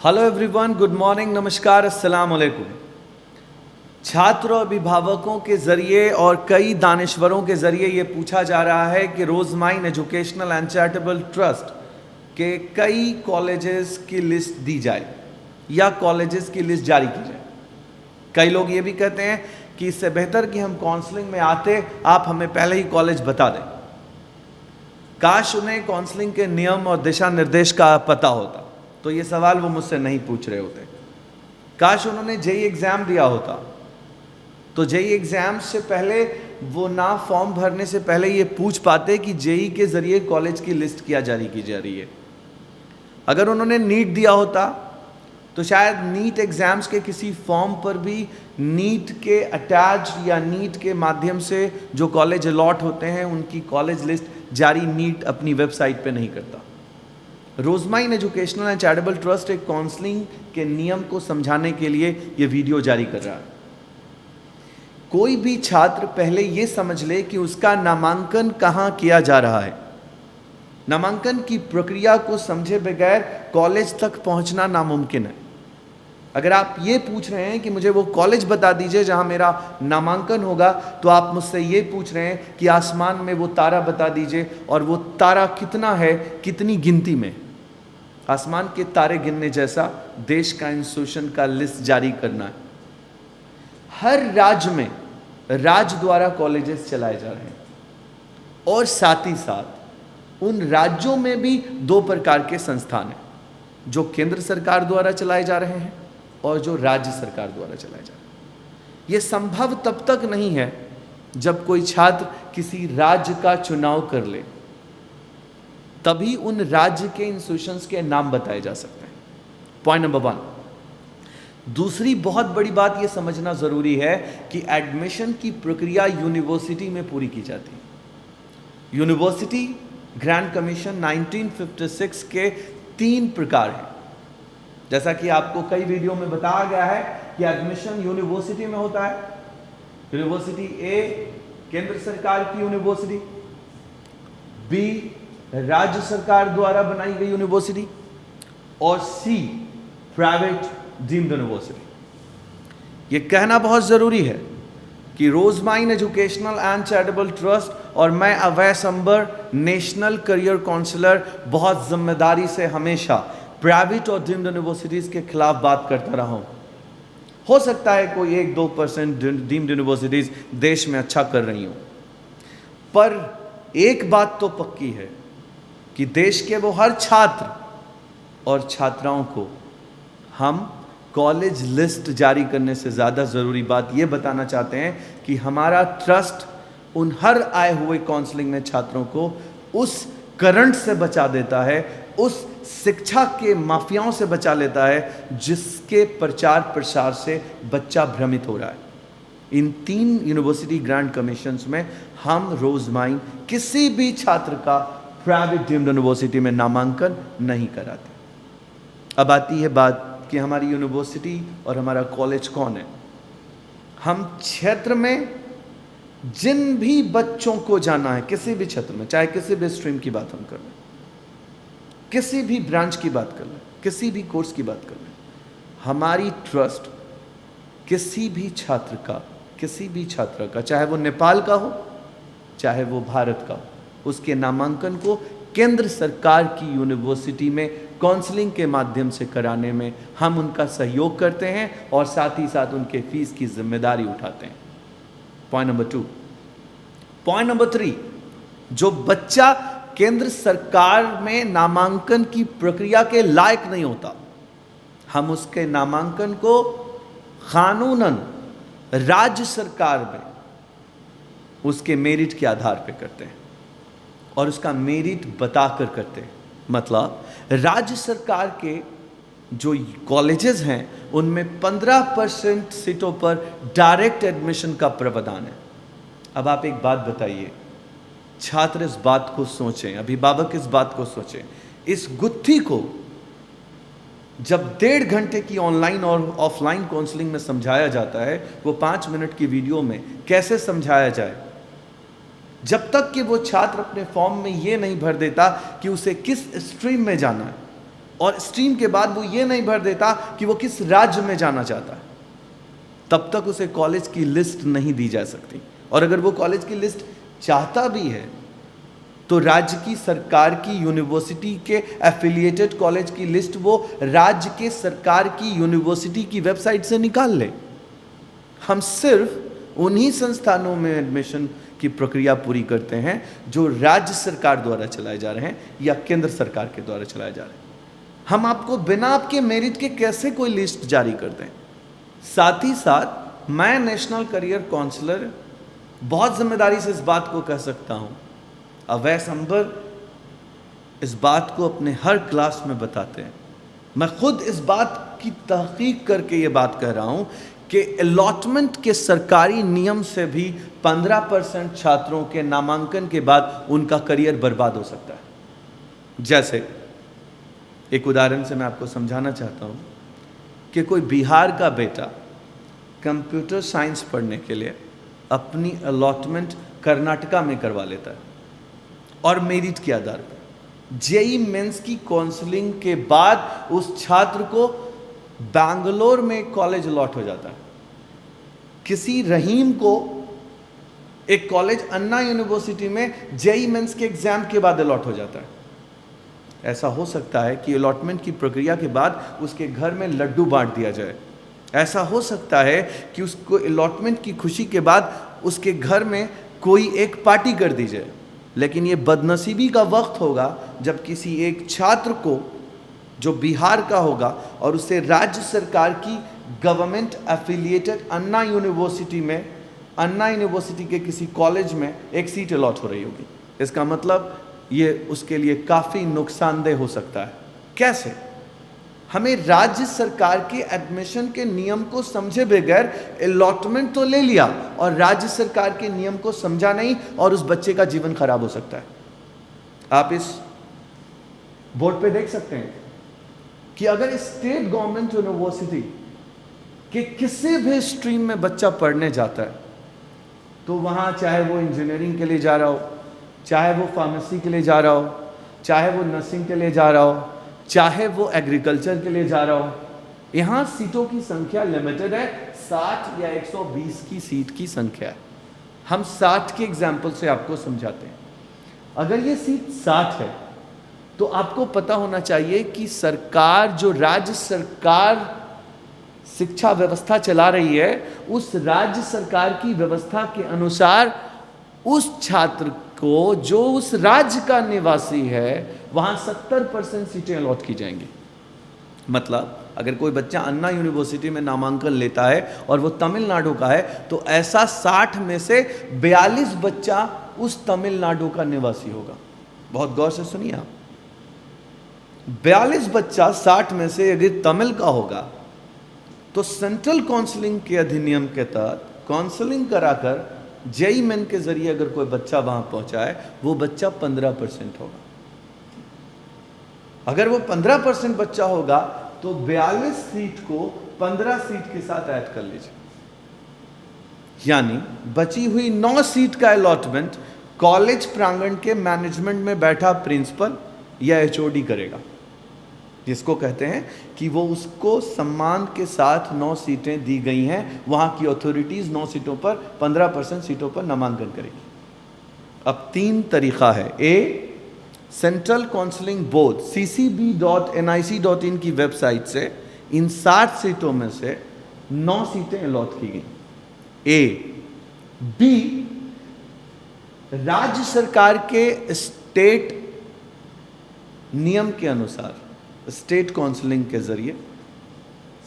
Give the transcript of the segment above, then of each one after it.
Hello everyone, good morning, नमस्कार, अस्सलाम वालेकुम। छात्र और अभिभावकों के ज़रिए और कई दानिश्वरों के ज़रिए ये पूछा जा रहा है कि रोज़माइन एजुकेशनल एंड चैरिटेबल ट्रस्ट के कई कॉलेजेस की लिस्ट दी जाए या कॉलेजेस की लिस्ट जारी की जाए। कई लोग ये भी कहते हैं कि इससे बेहतर कि हम काउंसलिंग में आते आप हमें पहले ही कॉलेज बता दें। काश उन्हें काउंसलिंग के नियम और दिशा निर्देश का पता होता, तो ये सवाल वो मुझसे नहीं पूछ रहे होते। काश उन्होंने जेई एग्ज़ाम दिया होता, तो जेई एग्ज़ाम से पहले वो ना फॉर्म भरने से पहले ये पूछ पाते कि जेई के ज़रिए कॉलेज की लिस्ट क्या जारी की जा रही है। अगर उन्होंने नीट दिया होता तो शायद नीट एग्ज़ाम्स के किसी फॉर्म पर भी नीट के अटैच या नीट के माध्यम से जो कॉलेज अलॉट होते हैं उनकी कॉलेज लिस्ट जारी नीट अपनी वेबसाइट पे नहीं करता। रोज़माइन एजुकेशनल एंड चैरिटेबल ट्रस्ट एक काउंसलिंग के नियम को समझाने के लिए ये वीडियो जारी कर रहा है। कोई भी छात्र पहले ये समझ ले कि उसका नामांकन कहाँ किया जा रहा है। नामांकन की प्रक्रिया को समझे बगैर कॉलेज तक पहुँचना नामुमकिन है। अगर आप ये पूछ रहे हैं कि मुझे वो कॉलेज बता दीजिए जहाँ मेरा नामांकन होगा, तो आप मुझसे ये पूछ रहे हैं कि आसमान में वो तारा बता दीजिए, और वो तारा कितना है, कितनी गिनती में। आसमान के तारे गिनने जैसा देश का इंस्टीट्यूशन का लिस्ट जारी करना है। हर राज्य में राज्य द्वारा कॉलेजेस चलाए जा रहे हैं, और साथ ही साथ उन राज्यों में भी दो प्रकार के संस्थान हैं, जो केंद्र सरकार द्वारा चलाए जा रहे हैं और जो राज्य सरकार द्वारा चलाए जा रहे हैं। ये संभव तब तक नहीं है जब कोई छात्र किसी राज्य का चुनाव कर ले, तभी उन राज्य के इंस्टीट्यूशंस के नाम बताए जा सकते हैं। Point number 1। दूसरी बहुत बड़ी बात यह समझना जरूरी है कि एडमिशन की प्रक्रिया यूनिवर्सिटी में पूरी की जाती है। यूनिवर्सिटी ग्रांट कमीशन 1956 के 3 प्रकार हैं। जैसा कि आपको कई वीडियो में बताया गया है कि एडमिशन यूनिवर्सिटी में होता है। यूनिवर्सिटी ए केंद्र सरकार की यूनिवर्सिटी, बी राज्य सरकार द्वारा बनाई गई यूनिवर्सिटी, और सी प्राइवेट डीम्ड यूनिवर्सिटी। यह कहना बहुत जरूरी है कि रोज़माइन एजुकेशनल एंड चैरिटेबल ट्रस्ट और मैं अवैस अंबर नेशनल करियर काउंसलर बहुत जिम्मेदारी से हमेशा प्राइवेट और डीम्ड यूनिवर्सिटीज़ के खिलाफ बात करता रहा हूँ। हो सकता है कोई 1-2% डीम्ड यूनिवर्सिटीज़ देश में अच्छा कर रही हूँ, पर एक बात तो पक्की है कि देश के वो हर छात्र और छात्राओं को हम कॉलेज लिस्ट जारी करने से ज़्यादा ज़रूरी बात ये बताना चाहते हैं कि हमारा ट्रस्ट उन हर आए हुए काउंसलिंग में छात्रों को उस करंट से बचा देता है, उस शिक्षा के माफियाओं से बचा लेता है जिसके प्रचार प्रसार से बच्चा भ्रमित हो रहा है। इन 3 यूनिवर्सिटी ग्रांट कमीशंस में हम रोज़माइन किसी भी छात्र का प्राइवेट डीम्ड यूनिवर्सिटी में नामांकन नहीं कराते। अब आती है बात कि हमारी यूनिवर्सिटी और हमारा कॉलेज कौन है। हम क्षेत्र में जिन भी बच्चों को जाना है, किसी भी क्षेत्र में, चाहे किसी भी स्ट्रीम की बात हम कर लें, किसी भी ब्रांच की बात कर लें, किसी भी कोर्स की बात कर लें, हमारी ट्रस्ट किसी भी छात्र का, चाहे वो नेपाल का हो चाहे वो भारत का हो, उसके नामांकन को केंद्र सरकार की यूनिवर्सिटी में काउंसलिंग के माध्यम से कराने में हम उनका सहयोग करते हैं और साथ ही साथ उनके फीस की जिम्मेदारी उठाते हैं। Point number 2। पॉइंट नंबर 3, जो बच्चा केंद्र सरकार में नामांकन की प्रक्रिया के लायक नहीं होता, हम उसके नामांकन को कानूनन राज्य सरकार में उसके मेरिट के आधार पर करते हैं, और उसका मेरिट बताकर करते हैं। मतलब राज्य सरकार के जो कॉलेजेस हैं उनमें 15% सीटों पर डायरेक्ट एडमिशन का प्रावधान है। अब आप एक बात बताइए, छात्र इस बात को सोचें, अभिभावक इस बात को सोचें, इस गुत्थी को जब 1.5 घंटे की ऑनलाइन और ऑफलाइन काउंसलिंग में समझाया जाता है, वो 5 मिनट की वीडियो में कैसे समझाया जाए। जब तक कि वो छात्र अपने फॉर्म में ये नहीं भर देता कि उसे किस स्ट्रीम में जाना है, और स्ट्रीम के बाद वो ये नहीं भर देता कि वो किस राज्य में जाना चाहता है, तब तक उसे कॉलेज की लिस्ट नहीं दी जा सकती। और अगर वो कॉलेज की लिस्ट चाहता भी है तो राज्य की सरकार की यूनिवर्सिटी के एफिलिएटेड कॉलेज की लिस्ट वो राज्य के सरकार की यूनिवर्सिटी की वेबसाइट से निकाल ले। हम सिर्फ उन्हीं संस्थानों में एडमिशन की प्रक्रिया पूरी करते हैं जो राज्य सरकार द्वारा चलाए जा रहे हैं या केंद्र सरकार के द्वारा चलाए जा रहे हैं। हम आपको बिना आपके मेरिट के कैसे कोई लिस्ट जारी करते हैं। साथ ही साथ मैं नेशनल करियर काउंसलर बहुत जिम्मेदारी से इस बात को कह सकता हूं, अवैस अंबर इस बात को अपने हर क्लास में बताते हैं, मैं खुद इस बात की तहकीक करके ये बात कह रहा हूं कि अलॉटमेंट के सरकारी नियम से भी 15% छात्रों के नामांकन के बाद उनका करियर बर्बाद हो सकता है। जैसे एक उदाहरण से मैं आपको समझाना चाहता हूं कि कोई बिहार का बेटा कंप्यूटर साइंस पढ़ने के लिए अपनी अलॉटमेंट कर्नाटका में करवा लेता है और मेरिट के आधार पर जेई मेंस की काउंसलिंग के बाद उस छात्र को बैंगलोर में कॉलेज अलॉट हो जाता है। किसी रहीम को एक कॉलेज अन्ना यूनिवर्सिटी में जेई मेंस के एग्जाम के बाद अलॉट हो जाता है। ऐसा हो सकता है कि अलॉटमेंट की प्रक्रिया के बाद उसके घर में लड्डू बांट दिया जाए। ऐसा हो सकता है कि उसको अलॉटमेंट की खुशी के बाद उसके घर में कोई एक पार्टी कर दी जाए। लेकिन ये बदनसीबी का वक्त होगा जब किसी एक छात्र को जो बिहार का होगा और उसे राज्य सरकार की गवर्नमेंट एफिलिएटेड अन्ना यूनिवर्सिटी के किसी कॉलेज में एक सीट अलॉट हो रही होगी। इसका मतलब ये उसके लिए काफ़ी नुकसानदेह हो सकता है। कैसे? हमें राज्य सरकार के एडमिशन के नियम को समझे बगैर अलॉटमेंट तो ले लिया और राज्य सरकार के नियम को समझा नहीं और उस बच्चे का जीवन खराब हो सकता है। आप इस बोर्ड पे देख सकते हैं कि अगर स्टेट गवर्नमेंट यूनिवर्सिटी के किसी भी स्ट्रीम में बच्चा पढ़ने जाता है तो वहाँ चाहे वो इंजीनियरिंग के लिए जा रहा हो, चाहे वो फार्मेसी के लिए जा रहा हो, चाहे वो नर्सिंग के लिए जा रहा हो, चाहे वो एग्रीकल्चर के लिए जा रहा हो, यहाँ सीटों की संख्या लिमिटेड है। 60 या 120 की सीट की संख्या है। हम 60 के एग्जाम्पल से आपको समझाते हैं। अगर ये सीट 60 है तो आपको पता होना चाहिए कि सरकार, जो राज्य सरकार शिक्षा व्यवस्था चला रही है, उस राज्य सरकार की व्यवस्था के अनुसार उस छात्र को जो उस राज्य का निवासी है वहां 70% सीटें अलॉट की जाएंगी। मतलब अगर कोई बच्चा अन्ना यूनिवर्सिटी में नामांकन लेता है और वो तमिलनाडु का है तो ऐसा 60 में से 42 बच्चा उस तमिलनाडु का निवासी होगा। बहुत गौर से सुनिए आप, 42 बच्चा 60 में से यदि तमिल का होगा तो सेंट्रल काउंसलिंग के अधिनियम के तहत काउंसलिंग कराकर जेई मेन के जरिए अगर कोई बच्चा वहां पहुंचा है वो बच्चा 15% होगा। अगर वो 15% बच्चा होगा तो 42 सीट को 15 सीट के साथ ऐड कर लीजिए, यानी बची हुई 9 सीट का अलॉटमेंट कॉलेज प्रांगण के मैनेजमेंट में बैठा प्रिंसिपल या एचओडी करेगा, जिसको कहते हैं कि वो उसको सम्मान के साथ 9 सीटें दी गई हैं, वहाँ की अथॉरिटीज़ 9 सीटों पर 15% सीटों पर नामांकन करेगी। अब 3 तरीका है। ए, सेंट्रल काउंसलिंग बोर्ड ccb.nic.in की वेबसाइट से इन 60 सीटों में से 9 सीटें अलॉट की गई। ए। बी, राज्य सरकार के स्टेट नियम के अनुसार स्टेट काउंसलिंग के जरिए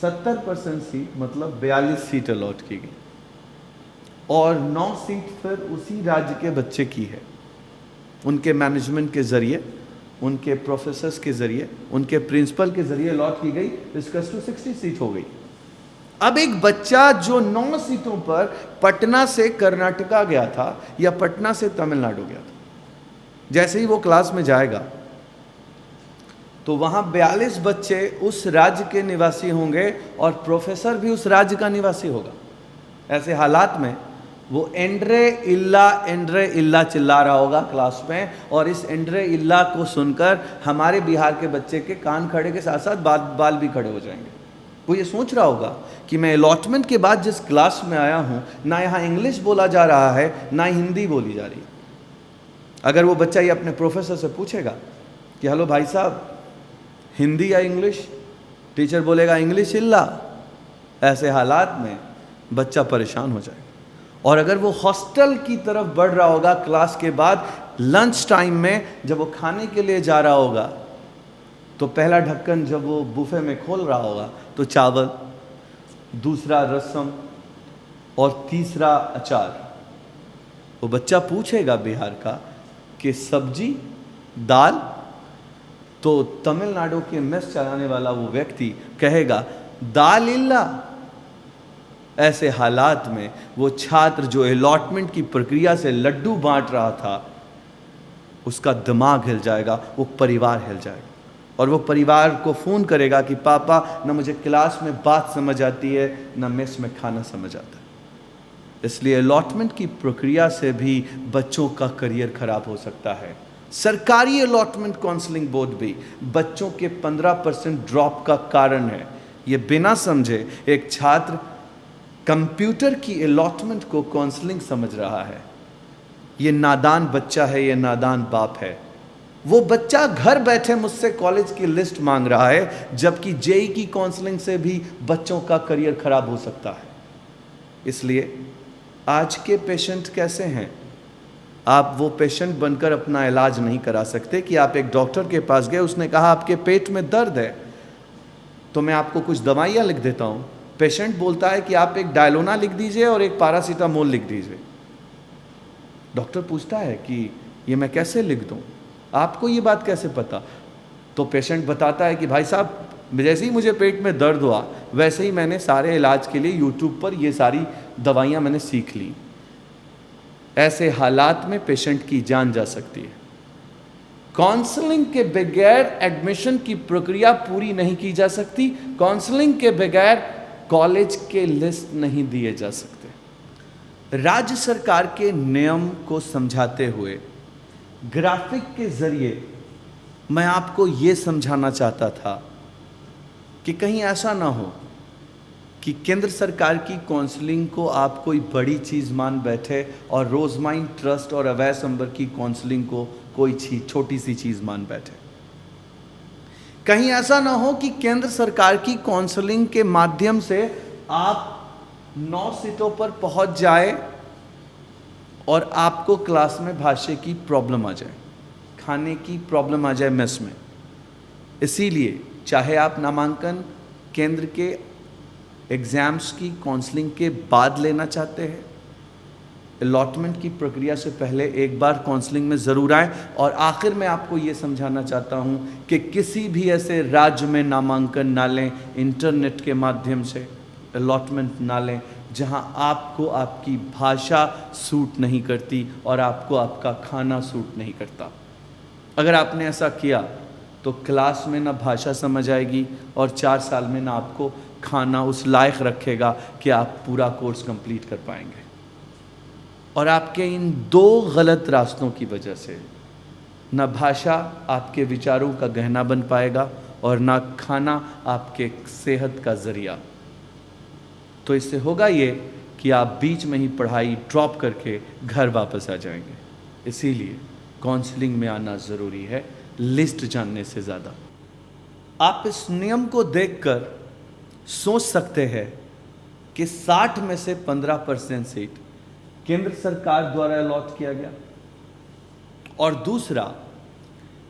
70% सीट मतलब 42 सीट अलॉट की गई और 9 सीट फिर उसी राज्य के बच्चे की है, उनके मैनेजमेंट के जरिए, उनके प्रोफेसर्स के जरिए, उनके प्रिंसिपल के जरिए अलॉट की गई। डिस्कस टू 60 सीट हो गई। अब एक बच्चा जो 9 सीटों पर पटना से कर्नाटका गया था या पटना से तमिलनाडु गया था, जैसे ही वो क्लास में जाएगा तो वहाँ 42 बच्चे उस राज्य के निवासी होंगे और प्रोफेसर भी उस राज्य का निवासी होगा। ऐसे हालात में वो एंड्रे इल्ला चिल्ला रहा होगा क्लास में, और इस एंड्रे इल्ला को सुनकर हमारे बिहार के बच्चे के कान खड़े के साथ साथ बाल भी खड़े हो जाएंगे। वो ये सोच रहा होगा कि मैं अलॉटमेंट के बाद जिस क्लास में आया हूँ, ना यहाँ इंग्लिश बोला जा रहा है ना हिंदी बोली जा रही है। अगर वो बच्चा ये अपने प्रोफेसर से पूछेगा कि हेलो भाई साहब, हिंदी या इंग्लिश, टीचर बोलेगा इंग्लिश इल्ला। ऐसे हालात में बच्चा परेशान हो जाएगा। और अगर वो हॉस्टल की तरफ बढ़ रहा होगा क्लास के बाद, लंच टाइम में जब वो खाने के लिए जा रहा होगा, तो पहला ढक्कन जब वो बुफे में खोल रहा होगा तो चावल, दूसरा रसम और तीसरा अचार। वो बच्चा पूछेगा बिहार का कि सब्जी, दाल, तो तमिलनाडु के मेस चलाने वाला वो व्यक्ति कहेगा दाल इल्ला। ऐसे हालात में वो छात्र जो अलॉटमेंट की प्रक्रिया से लड्डू बांट रहा था, उसका दिमाग हिल जाएगा, वो परिवार हिल जाएगा, और वो परिवार को फ़ोन करेगा कि पापा, ना मुझे क्लास में बात समझ आती है, ना मेस में खाना समझ आता है। इसलिए अलॉटमेंट की प्रक्रिया से भी बच्चों का करियर खराब हो सकता है। सरकारी अलॉटमेंट काउंसलिंग बोर्ड भी बच्चों के 15% ड्रॉप का कारण है। ये बिना समझे एक छात्र कंप्यूटर की अलॉटमेंट को काउंसलिंग समझ रहा है। ये नादान बच्चा है, ये नादान बाप है। वो बच्चा घर बैठे मुझसे कॉलेज की लिस्ट मांग रहा है, जबकि जेई की काउंसलिंग से भी बच्चों का करियर खराब हो सकता है। इसलिए आज के पेशेंट कैसे हैं? आप वो पेशेंट बनकर अपना इलाज नहीं करा सकते कि आप एक डॉक्टर के पास गए, उसने कहा आपके पेट में दर्द है तो मैं आपको कुछ दवाइयाँ लिख देता हूँ। पेशेंट बोलता है कि आप एक डायलोना लिख दीजिए और एक पैरासीटामोल लिख दीजिए। डॉक्टर पूछता है कि ये मैं कैसे लिख दूँ, आपको ये बात कैसे पता? तो पेशेंट बताता है कि भाई साहब, जैसे ही मुझे पेट में दर्द हुआ वैसे ही मैंने सारे इलाज के लिए यूट्यूब पर ये सारी दवाइयाँ मैंने सीख ली। ऐसे हालात में पेशेंट की जान जा सकती है। काउंसलिंग के बगैर एडमिशन की प्रक्रिया पूरी नहीं की जा सकती। काउंसलिंग के बगैर कॉलेज के लिस्ट नहीं दिए जा सकते। राज्य सरकार के नियम को समझाते हुए ग्राफिक के जरिए मैं आपको ये समझाना चाहता था कि कहीं ऐसा ना हो कि केंद्र सरकार की काउंसलिंग को आप कोई बड़ी चीज़ मान बैठे और रोजमाइन ट्रस्ट और अवैध अंबर की काउंसलिंग को कोई छोटी सी चीज़ मान बैठे। कहीं ऐसा ना हो कि केंद्र सरकार की काउंसलिंग के माध्यम से आप 9 सीटों पर पहुंच जाए और आपको क्लास में भाषा की प्रॉब्लम आ जाए, खाने की प्रॉब्लम आ जाए मेस में। इसीलिए चाहे आप नामांकन केंद्र के एग्ज़ाम्स की काउंसलिंग के बाद लेना चाहते हैं, अलॉटमेंट की प्रक्रिया से पहले एक बार काउंसलिंग में ज़रूर आएँ। और आखिर में आपको ये समझाना चाहता हूँ कि किसी भी ऐसे राज्य में नामांकन ना लें, इंटरनेट के माध्यम से अलॉटमेंट ना लें जहाँ आपको आपकी भाषा सूट नहीं करती और आपको आपका खाना सूट नहीं करता। अगर आपने ऐसा किया तो क्लास में ना भाषा समझ आएगी और 4 साल में ना आपको खाना उस लायक रखेगा कि आप पूरा कोर्स कंप्लीट कर पाएंगे। और आपके इन 2 गलत रास्तों की वजह से ना भाषा आपके विचारों का गहना बन पाएगा और ना खाना आपके सेहत का ज़रिया। तो इससे होगा ये कि आप बीच में ही पढ़ाई ड्रॉप करके घर वापस आ जाएंगे। इसीलिए काउंसलिंग में आना ज़रूरी है, लिस्ट जानने से ज़्यादा। आप इस नियम को देखकर सोच सकते हैं कि 60 में से 15% सीट केंद्र सरकार द्वारा अलॉट किया गया और दूसरा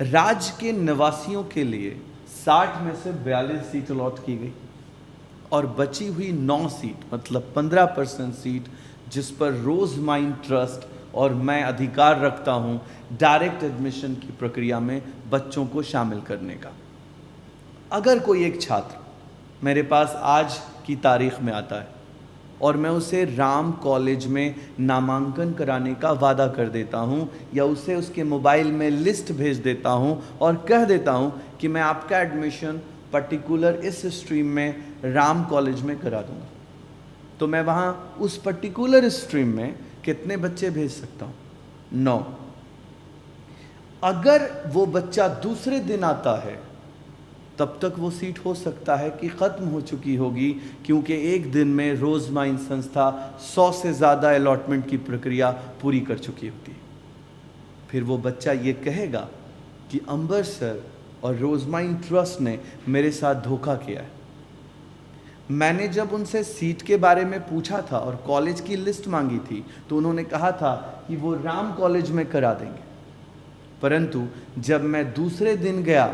राज्य के निवासियों के लिए 60 में से 42 सीट अलॉट की गई और बची हुई 9 सीट मतलब 15% सीट जिस पर रोजमाइन ट्रस्ट और मैं अधिकार रखता हूं डायरेक्ट एडमिशन की प्रक्रिया में बच्चों को शामिल करने का। अगर कोई एक छात्र मेरे पास आज की तारीख में आता है और मैं उसे राम कॉलेज में नामांकन कराने का वादा कर देता हूं या उसे उसके मोबाइल में लिस्ट भेज देता हूं और कह देता हूं कि मैं आपका एडमिशन पर्टिकुलर इस स्ट्रीम में राम कॉलेज में करा दूंगा, तो मैं वहाँ उस पर्टिकुलर स्ट्रीम में कितने बच्चे भेज सकता हूँ? 9। अगर वो बच्चा दूसरे दिन आता है तब तक वो सीट हो सकता है कि ख़त्म हो चुकी होगी, क्योंकि एक दिन में रोज़माइन संस्था 100 से ज़्यादा अलॉटमेंट की प्रक्रिया पूरी कर चुकी होती है। फिर वो बच्चा ये कहेगा कि अंबर सर और रोज़माइन ट्रस्ट ने मेरे साथ धोखा किया है। मैंने जब उनसे सीट के बारे में पूछा था और कॉलेज की लिस्ट मांगी थी तो उन्होंने कहा था कि वो राम कॉलेज में करा देंगे, परंतु जब मैं दूसरे दिन गया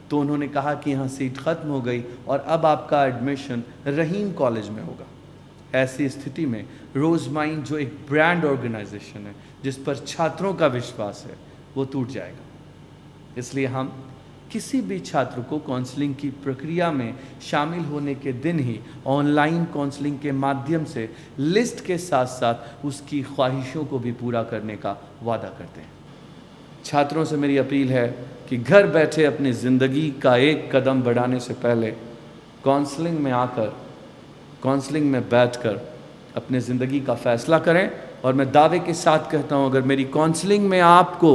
तो उन्होंने कहा कि यहाँ सीट ख़त्म हो गई और अब आपका एडमिशन रहीम कॉलेज में होगा। ऐसी स्थिति में रोज़माइन जो एक ब्रांड ऑर्गेनाइजेशन है जिस पर छात्रों का विश्वास है वो टूट जाएगा। इसलिए हम किसी भी छात्र को काउंसलिंग की प्रक्रिया में शामिल होने के दिन ही ऑनलाइन काउंसलिंग के माध्यम से लिस्ट के साथ साथ उसकी ख्वाहिशों को भी पूरा करने का वादा करते हैं। छात्रों से मेरी अपील है कि घर बैठे अपनी ज़िंदगी का एक कदम बढ़ाने से पहले काउंसलिंग में आकर, काउंसलिंग में बैठकर अपने ज़िंदगी का फ़ैसला करें। और मैं दावे के साथ कहता हूँ, अगर मेरी काउंसलिंग में आपको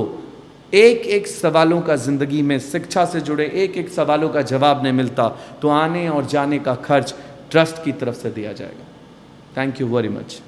एक एक सवालों का, ज़िंदगी में शिक्षा से जुड़े एक एक सवालों का जवाब नहीं मिलता तो आने और जाने का खर्च ट्रस्ट की तरफ से दिया जाएगा। Thank you very much.